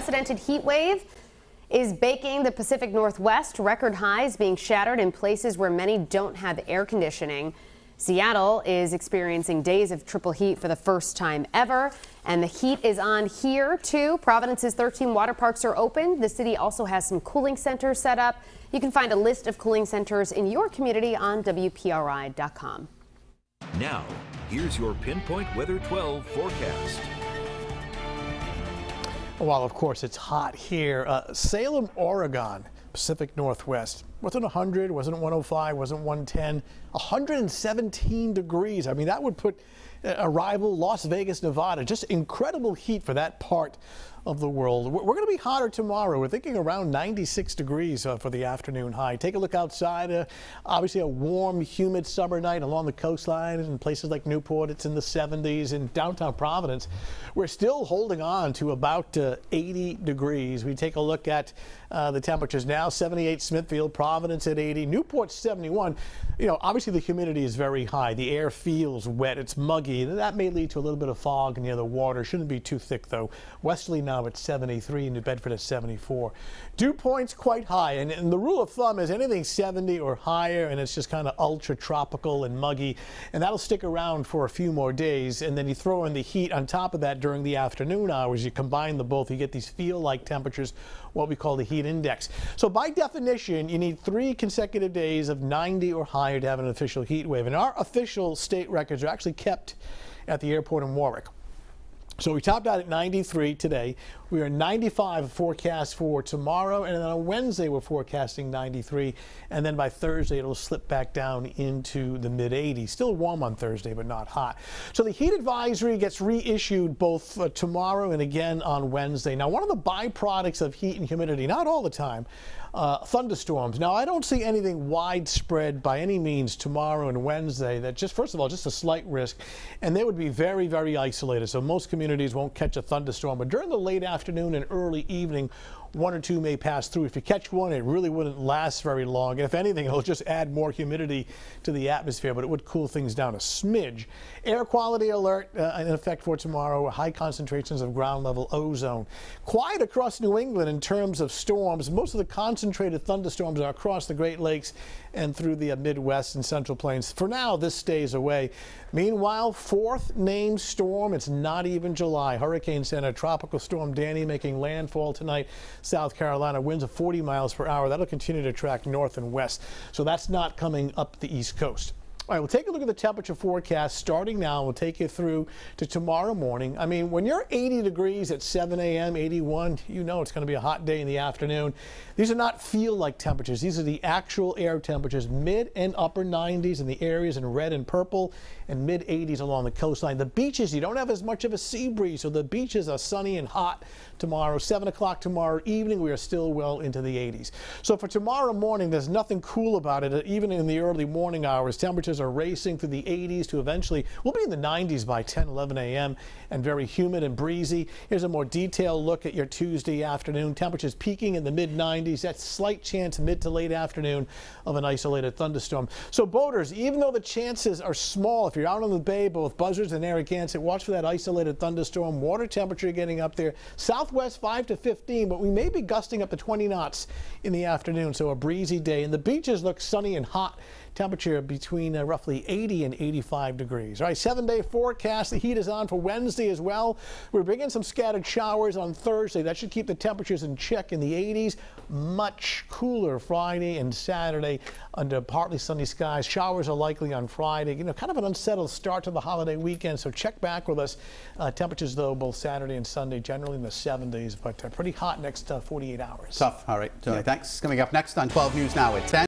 unprecedented heat wave is baking the Pacific Northwest. Record highs being shattered in places where many don't have air conditioning. Seattle is experiencing days of triple heat for the first time ever, and the heat is on here too. Providence's 13 water parks are open. The city also has some cooling centers set up. You can find a list of cooling centers in your community on WPRI.com. Now, here's your Pinpoint Weather 12 forecast. Well, of course, it's hot here. Salem, Oregon, Pacific Northwest. Wasn't 100, wasn't 105, wasn't 110, 117 degrees. I mean, that would put a rival, Las Vegas, Nevada. Just incredible heat for that part of the world. We're going to be hotter tomorrow. We're thinking around 96 degrees for the afternoon high. Take a look outside. Obviously a warm, humid summer night along the coastline. In places like Newport, it's in the 70s. In downtown Providence, we're still holding on to about 80 degrees. We take a look at the temperatures now. 78 Smithfield, Providence at 80, Newport 71. You know, obviously the humidity is very high. The air feels wet. It's muggy. That may lead to a little bit of fog near the water. Shouldn't be too thick though. Westerly now at 73, New Bedford at 74. Dew points quite high, and the rule of thumb is anything 70 or higher, and it's just kind of ultra tropical and muggy, and that'll stick around for a few more days. And then you throw in the heat on top of that during the afternoon hours. You combine the both, you get these feel-like temperatures, what we call the heat index. So by definition, you need 3 consecutive days of 90 or higher to have an official heat wave. And our official state records are actually kept at the airport in Warwick. So we topped out at 93 today. We are 95 forecast for tomorrow, and then on Wednesday we're forecasting 93, and then by Thursday it'll slip back down into the mid-80s. Still warm on Thursday, but not hot. So the heat advisory gets reissued both tomorrow and again on Wednesday. Now, one of the byproducts of heat and humidity, not all the time, thunderstorms. Now, I don't see anything widespread by any means tomorrow and Wednesday. That just, first of all, just a slight risk, and they would be very, very isolated. So most communities won't catch a thunderstorm, but during the late afternoon and early evening, 1 or 2 may pass through. If you catch one, it really wouldn't last very long. If anything, it'll just add more humidity to the atmosphere, but it would cool things down a smidge. Air quality alert in effect for tomorrow. High concentrations of ground level ozone. Quiet across New England in terms of storms. Most of the concentrated thunderstorms are across the Great Lakes and through the Midwest and Central Plains. For now, this stays away. Meanwhile, 4th named storm. It's not even July. Hurricane Center, Tropical Storm Danny making landfall tonight. South Carolina, winds of 40 miles per hour. That'll continue to track north and west. So that's not coming up the East Coast. All right, we'll take a look at the temperature forecast starting now. We'll take you through to tomorrow morning. I mean, when you're 80 degrees at 7 a.m., 81, you know it's going to be a hot day in the afternoon. These are not feel-like temperatures. These are the actual air temperatures, mid and upper 90s in the areas in red and purple, and mid 80s along the coastline. The beaches, you don't have as much of a sea breeze, so the beaches are sunny and hot tomorrow. 7 o'clock tomorrow evening, we are still well into the 80s. So for tomorrow morning, there's nothing cool about it. Even in the early morning hours, temperatures are racing through the 80s to eventually, we'll be in the 90s by 10, 11 a.m. and very humid and breezy. Here's a more detailed look at your Tuesday afternoon. Temperatures peaking in the mid 90s. That's slight chance mid to late afternoon of an isolated thunderstorm. So boaters, even though the chances are small, if you're out on the bay, both Buzzards and Narragansett, watch for that isolated thunderstorm. Water temperature getting up there. Southwest 5 to 15, but we may be gusting up to 20 knots in the afternoon, so a breezy day. And the beaches look sunny and hot. Temperature between roughly 80 and 85 degrees. All right, 7-day forecast. The heat is on for Wednesday as well. We're bringing some scattered showers on Thursday. That should keep the temperatures in check in the 80s. Much cooler Friday and Saturday under partly sunny skies. Showers are likely on Friday. You know, kind of an unsettled start to the holiday weekend, so check back with us. Temperatures, though, both Saturday and Sunday, generally in the 70s, but pretty hot next 48 hours. Tough. All right, Tony, thanks. Coming up next on 12 News Now at 10.